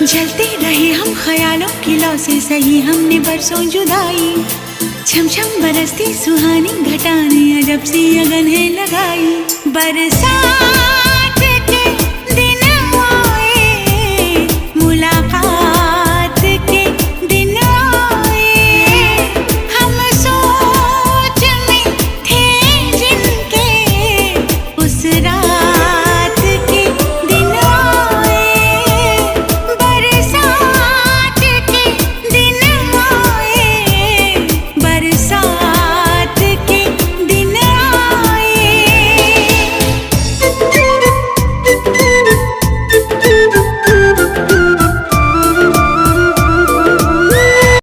जलते रहे हम ख्यालों की लौ से, सही हमने बरसों जुदाई। छम छम बरसती सुहानी घटाने, अजब सी अगन है लगाई। बरसा